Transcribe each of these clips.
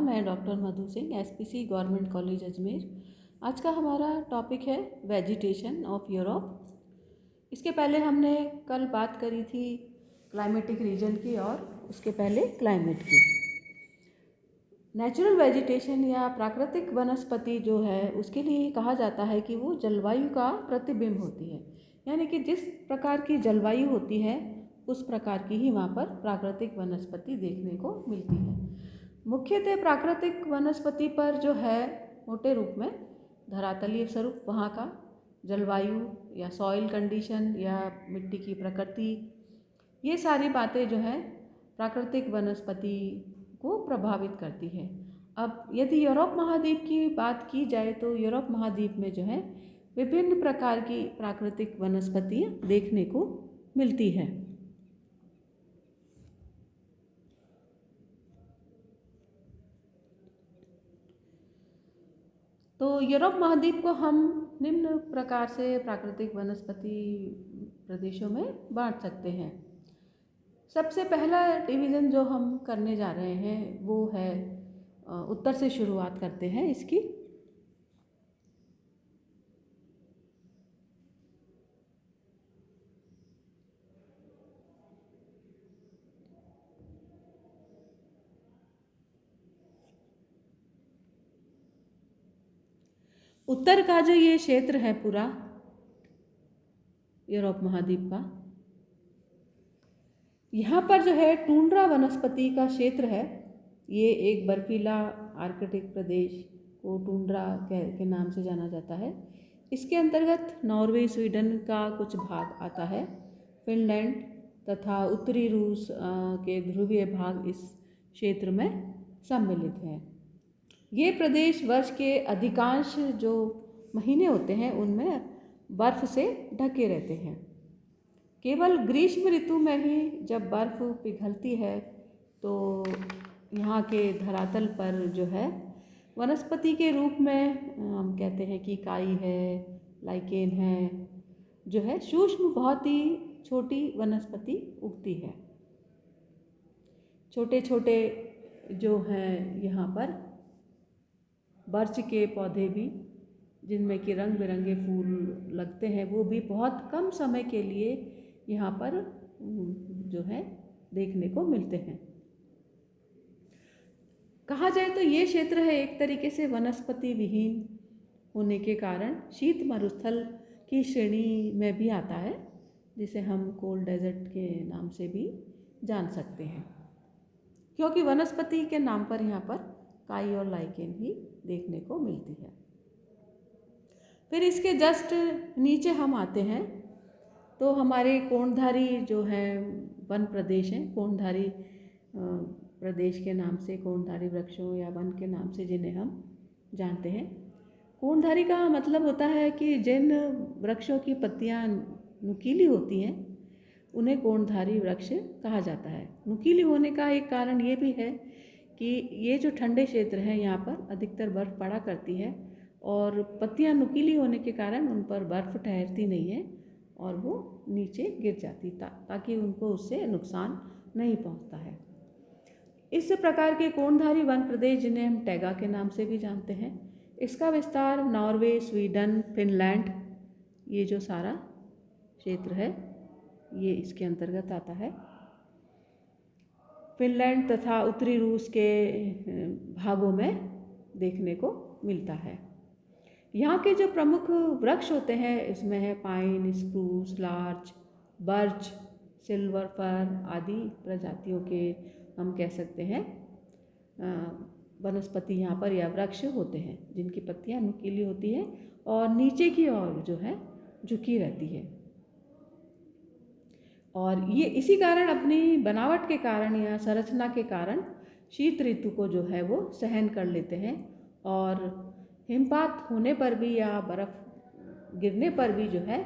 मैं doctor Madhu Singh, SPC government college Ajmer. आज का हमारा टॉपिक है वेजिटेशन ऑफ यूरोप। इसके पहले हमने कल बात करी थी क्लाइमेटिक रीजन की और उसके पहले क्लाइमेट की। नेचुरल वेजिटेशन या प्राकृतिक वनस्पति जो है उसके लिए कहा जाता है कि वो जलवायु का प्रतिबिंब होती है, यानी कि जिस प्रकार की जलवायु होती है उस प्रकार की ही वहाँ पर प्राकृतिक वनस्पति देखने को मिलती है। मुख्यतः प्राकृतिक वनस्पति पर जो है मोटे रूप में धरातलीय स्वरूप, वहाँ का जलवायु या सॉइल कंडीशन या मिट्टी की प्रकृति, ये सारी बातें जो है प्राकृतिक वनस्पति को प्रभावित करती है। अब यदि यूरोप महाद्वीप की बात की जाए तो यूरोप महाद्वीप में जो है विभिन्न प्रकार की प्राकृतिक वनस्पतियाँ देखने को मिलती है। तो यूरोप महाद्वीप को हम निम्न प्रकार से प्राकृतिक वनस्पति प्रदेशों में बांट सकते हैं। सबसे पहला डिवीज़न जो हम करने जा रहे हैं वो है उत्तर से शुरुआत करते हैं इसकी। उत्तर का जो ये क्षेत्र है पूरा यूरोप महाद्वीप का, यहाँ पर जो है टुंड्रा वनस्पति का क्षेत्र है। ये एक बर्फीला आर्कटिक प्रदेश को टुंड्रा के नाम से जाना जाता है। इसके अंतर्गत नॉर्वे, स्वीडन का कुछ भाग आता है। फिनलैंड तथा उत्तरी रूस के ध्रुवीय भाग इस क्षेत्र में सम्मिलित हैं। ये प्रदेश वर्ष के अधिकांश जो महीने होते हैं उनमें बर्फ़ से ढके रहते हैं। केवल ग्रीष्म ऋतु में ही जब बर्फ़ पिघलती है तो यहाँ के धरातल पर जो है वनस्पति के रूप में हम कहते हैं कि काई है, लाइकेन है, जो है सूक्ष्म बहुत ही छोटी वनस्पति उगती है। छोटे छोटे जो हैं यहाँ पर बर्च के पौधे भी, जिनमें कि रंग बिरंगे फूल लगते हैं, वो भी बहुत कम समय के लिए यहाँ पर जो है देखने को मिलते हैं। कहा जाए तो ये क्षेत्र है एक तरीके से वनस्पति विहीन होने के कारण शीत मरुस्थल की श्रेणी में भी आता है, जिसे हम कोल्ड डेजर्ट के नाम से भी जान सकते हैं, क्योंकि वनस्पति के नाम पर यहाँ पर काई और लाइकेन ही देखने को मिलती है। फिर इसके जस्ट नीचे हम आते हैं तो हमारे कोणधारी जो है वन प्रदेश हैं, कोणधारी प्रदेश के नाम से, कोणधारी वृक्षों या वन के नाम से जिन्हें हम जानते हैं। कोणधारी का मतलब होता है कि जिन वृक्षों की पत्तियां नुकीली होती हैं उन्हें कोणधारी वृक्ष कहा जाता है। नुकीली होने का एक कारण ये भी है कि ये जो ठंडे क्षेत्र हैं यहाँ पर अधिकतर बर्फ़ पड़ा करती है और पत्तियां नुकीली होने के कारण उन पर बर्फ़ ठहरती नहीं है और वो नीचे गिर जाती ताकि उनको उससे नुकसान नहीं पहुंचता है। इस प्रकार के कोणधारी वन प्रदेश, जिन्हें हम टैगा के नाम से भी जानते हैं, इसका विस्तार नॉर्वे, स्वीडन, फिनलैंड, ये जो सारा क्षेत्र है ये इसके अंतर्गत आता है। फिनलैंड तथा उत्तरी रूस के भागों में देखने को मिलता है। यहाँ के जो प्रमुख वृक्ष होते हैं इसमें है pine, spruce, larch, birch, silver fir आदि प्रजातियों के हम कह सकते हैं वनस्पति यहाँ पर या वृक्ष होते हैं, जिनकी पत्तियाँ नुकीली होती है और नीचे की ओर जो है झुकी रहती है। और ये इसी कारण, अपनी बनावट के कारण या संरचना के कारण शीत ऋतु को जो है वो सहन कर लेते हैं और हिमपात होने पर भी या बर्फ़ गिरने पर भी जो है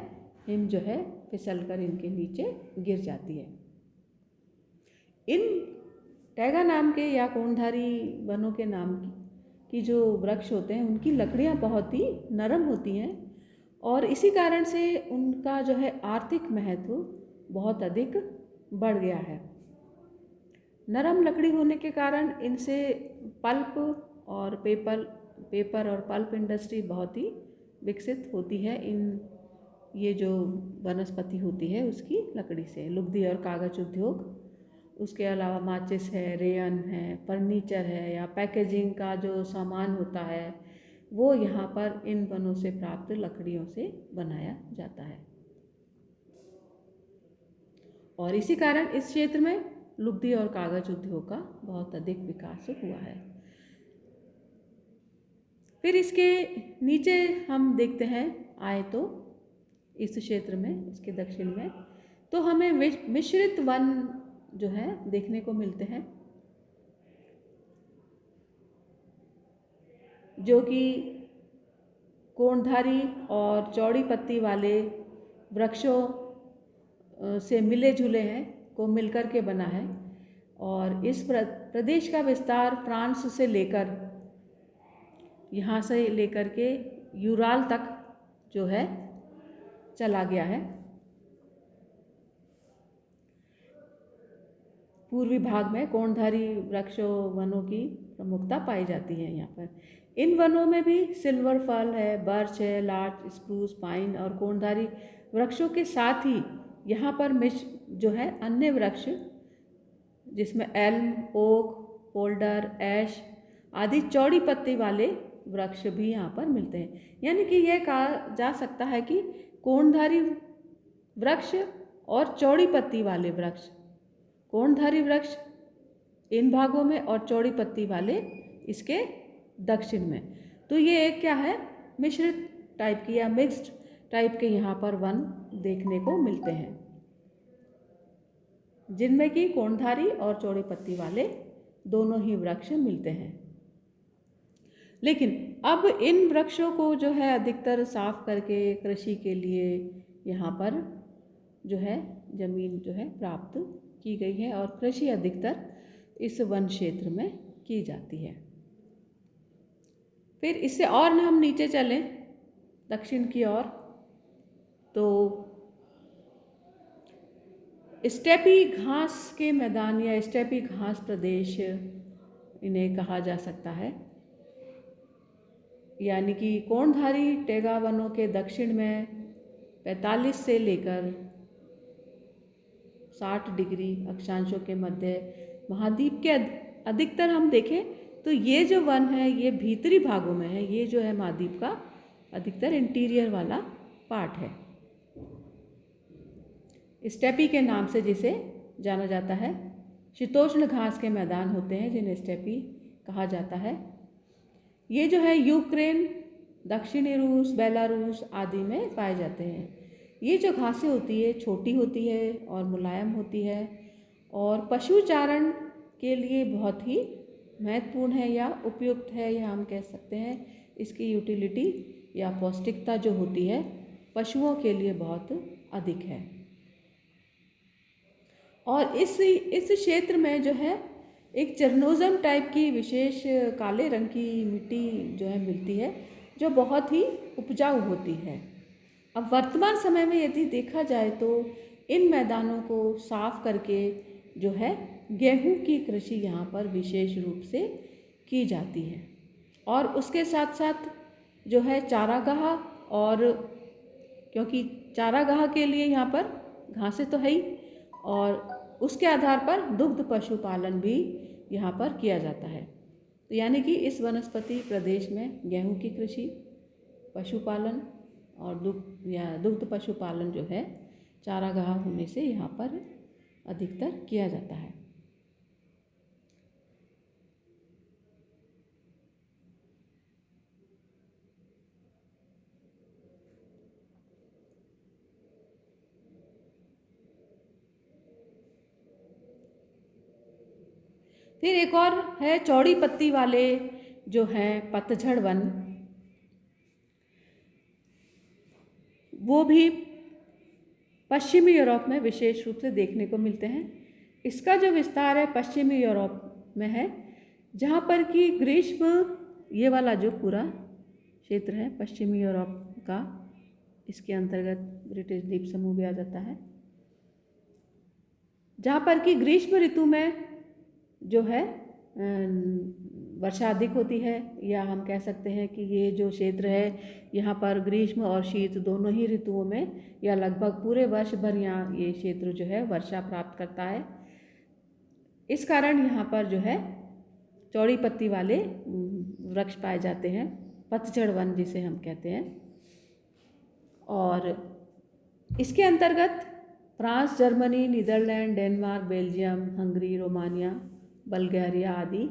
हिम जो है फिसल कर इनके नीचे गिर जाती है। इन टैगा नाम के या कोणधारी वनों के नाम की जो वृक्ष होते हैं उनकी लकड़ियाँ बहुत ही नरम होती हैं और इसी कारण से उनका जो है आर्थिक महत्व बहुत अधिक बढ़ गया है। नरम लकड़ी होने के कारण इनसे पल्प और पेपर और पल्प इंडस्ट्री बहुत ही विकसित होती है। ये जो वनस्पति होती है उसकी लकड़ी से लुगदी और कागज उद्योग, उसके अलावा माचिस है, रेयन है, फर्नीचर है या पैकेजिंग का जो सामान होता है वो यहाँ पर इन वनों से प्राप्त लकड़ियों से बनाया जाता है। और इसी कारण इस क्षेत्र में लुगदी और कागज उद्योग का बहुत अधिक विकास हुआ है। फिर इसके नीचे हम देखते हैं आए तो इस क्षेत्र में, इसके दक्षिण में, तो हमें मिश्रित वन जो है देखने को मिलते हैं, जो कि कोणधारी और चौड़ी पत्ती वाले वृक्षों से मिले जुले हैं, को मिलकर के बना है। और इस प्रदेश का विस्तार फ्रांस से लेकर, यहाँ से लेकर के यूराल तक जो है चला गया है। पूर्वी भाग में कोणधारी वृक्षों वनों की प्रमुखता पाई जाती है। यहाँ पर इन वनों में भी सिल्वर फल है, बर्च है, लार्च, स्प्रूस, पाइन और कोणधारी वृक्षों के साथ ही यहाँ पर जो है अन्य वृक्ष, जिसमें एल्म, ओक, पोल्डर, ऐश आदि चौड़ी पत्ती वाले वृक्ष भी यहाँ पर मिलते हैं। यानी कि यह कहा जा सकता है कि कोणधारी वृक्ष और चौड़ी पत्ती वाले वृक्ष, कोणधारी वृक्ष इन भागों में और चौड़ी पत्ती वाले इसके दक्षिण में, तो ये एक क्या है, मिश्रित टाइप की या मिक्स्ड टाइप के यहाँ पर वन देखने को मिलते हैं, जिनमें कि कोणधारी और चौड़ी पत्ती वाले दोनों ही वृक्ष मिलते हैं। लेकिन अब इन वृक्षों को जो है अधिकतर साफ करके कृषि के लिए यहाँ पर जो है जमीन जो है प्राप्त की गई है और कृषि अधिकतर इस वन क्षेत्र में की जाती है। फिर इससे और हम नीचे चलें दक्षिण की ओर, तो स्टेपी घास के मैदान या स्टेपी घास प्रदेश इन्हें कहा जा सकता है। यानी कि कोणधारी टेगा वनों के दक्षिण में 45 से लेकर 60 डिग्री अक्षांशों के मध्य महाद्वीप के अधिकतर हम देखें तो ये जो वन है ये भीतरी भागों में है। ये जो है महाद्वीप का अधिकतर इंटीरियर वाला पार्ट है, स्टेपी के नाम से जिसे जाना जाता है। शीतोष्ण घास के मैदान होते हैं जिन्हें स्टेपी कहा जाता है। ये जो है यूक्रेन, दक्षिणी रूस, बेलारूस आदि में पाए जाते हैं। ये जो घासें होती है छोटी होती है और मुलायम होती है और पशु चारण के लिए बहुत ही महत्वपूर्ण है या उपयुक्त है, या हम कह सकते हैं इसकी यूटिलिटी या पौष्टिकता जो होती है पशुओं के लिए बहुत अधिक है। और इस क्षेत्र में जो है एक चरनोज़म टाइप की विशेष काले रंग की मिट्टी जो है मिलती है, जो बहुत ही उपजाऊ होती है। अब वर्तमान समय में यदि देखा जाए तो इन मैदानों को साफ करके जो है गेहूं की कृषि यहाँ पर विशेष रूप से की जाती है। और उसके साथ साथ जो है चारागाह, और क्योंकि चारागाह के लिए यहाँ पर घासें तो है ही, और उसके आधार पर दुग्ध पशुपालन भी यहाँ पर किया जाता है। तो यानी कि इस वनस्पति प्रदेश में गेहूं की कृषि, पशुपालन और दुग्ध पशुपालन जो है चारागाह होने से यहाँ पर अधिकतर किया जाता है। फिर एक और है चौड़ी पत्ती वाले जो हैं पतझड़ वन, वो भी पश्चिमी यूरोप में विशेष रूप से देखने को मिलते हैं। इसका जो विस्तार है पश्चिमी यूरोप में है, जहाँ पर कि ग्रीष्म, ये वाला जो पूरा क्षेत्र है पश्चिमी यूरोप का, इसके अंतर्गत ब्रिटिश द्वीप समूह भी आ जाता है, जहाँ पर कि ग्रीष्म ऋतु में जो है वर्षा अधिक होती है, या हम कह सकते हैं कि ये जो क्षेत्र है यहाँ पर ग्रीष्म और शीत दोनों ही ऋतुओं में या लगभग पूरे वर्ष भर यहाँ ये क्षेत्र जो है वर्षा प्राप्त करता है। इस कारण यहाँ पर जो है चौड़ी पत्ती वाले वृक्ष पाए जाते हैं, पतझड़ वन जिसे हम कहते हैं। और इसके अंतर्गत France, Germany, Netherland, Denmark, Belgium, Hungary, Romania, Bulgaria आदि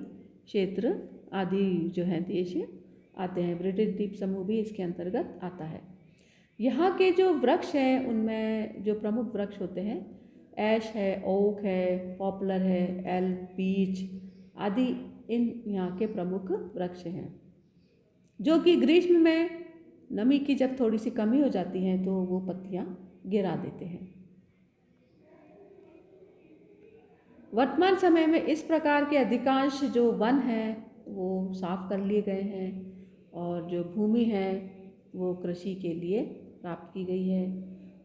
क्षेत्र आदि जो है देश आते हैं। ब्रिटिश द्वीप समूह भी इसके अंतर्गत आता है। यहाँ के जो वृक्ष हैं उनमें जो प्रमुख वृक्ष होते हैं, ऐश है, ओक है, पॉपुलर है, एल्म, बीच आदि इन यहाँ के प्रमुख वृक्ष हैं, जो कि ग्रीष्म में नमी की जब थोड़ी सी कमी हो जाती है तो वो पत्तियाँ गिरा देते हैं। वर्तमान समय में इस प्रकार के अधिकांश जो वन हैं वो साफ कर लिए गए हैं और जो भूमि है वो कृषि के लिए प्राप्त की गई है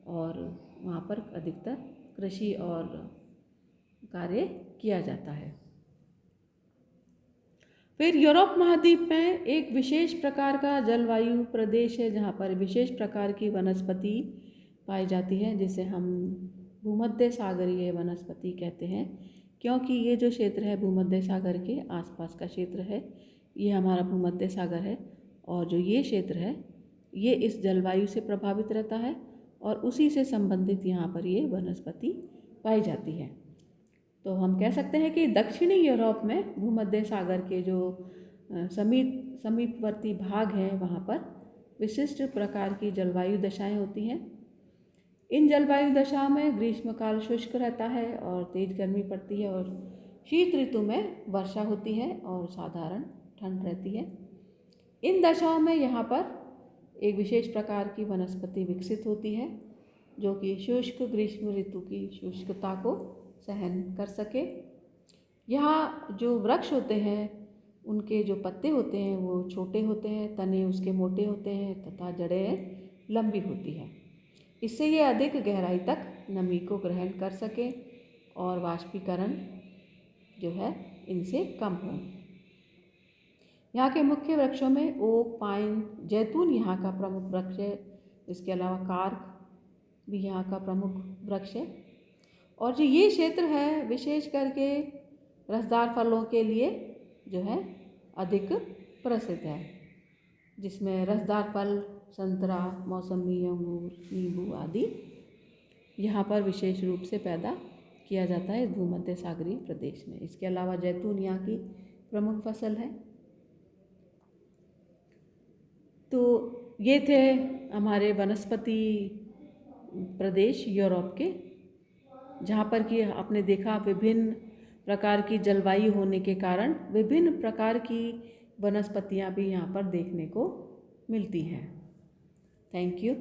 और वहाँ पर अधिकतर कृषि और कार्य किया जाता है। फिर यूरोप महाद्वीप में एक विशेष प्रकार का जलवायु प्रदेश है जहाँ पर विशेष प्रकार की वनस्पति पाई जाती है, जिसे हम भूमध्य सागरीय वनस्पति कहते हैं, क्योंकि ये जो क्षेत्र है भूमध्य सागर के आसपास का क्षेत्र है, ये हमारा भूमध्य सागर है और जो ये क्षेत्र है ये इस जलवायु से प्रभावित रहता है और उसी से संबंधित यहाँ पर ये वनस्पति पाई जाती है। तो हम कह सकते हैं कि दक्षिणी यूरोप में भूमध्य सागर के जो समीपवर्ती भाग हैं वहाँ पर विशिष्ट प्रकार की जलवायु दशाएं होती हैं। इन जलवायु दशाओं में ग्रीष्मकाल शुष्क रहता है और तेज गर्मी पड़ती है और शीत ऋतु में वर्षा होती है और साधारण ठंड रहती है। इन दशाओं में यहाँ पर एक विशेष प्रकार की वनस्पति विकसित होती है जो कि शुष्क ग्रीष्म ऋतु की शुष्कता को सहन कर सके। यहाँ जो वृक्ष होते हैं उनके जो पत्ते होते हैं वो छोटे होते हैं, तने उसके मोटे होते हैं तथा जड़ें लंबी होती हैं। इससे ये अधिक गहराई तक नमी को ग्रहण कर सके और वाष्पीकरण जो है इनसे कम हो। यहाँ के मुख्य वृक्षों में ओक, पाइन, जैतून यहाँ का प्रमुख वृक्ष है। इसके अलावा कार्क भी यहाँ का प्रमुख वृक्ष है। और जो ये क्षेत्र है विशेष करके रसदार फलों के लिए जो है अधिक प्रसिद्ध है, जिसमें रसदार फल संतरा, मौसमी, अंगूर, नींबू आदि यहाँ पर विशेष रूप से पैदा किया जाता है इस भूमध्य सागरीय प्रदेश में। इसके अलावा जैतून यहाँ की प्रमुख फसल है। तो ये थे हमारे वनस्पति प्रदेश यूरोप के, जहाँ पर कि आपने देखा विभिन्न प्रकार की जलवायु होने के कारण विभिन्न प्रकार की वनस्पतियाँ भी यहाँ पर देखने को मिलती हैं। Thank you.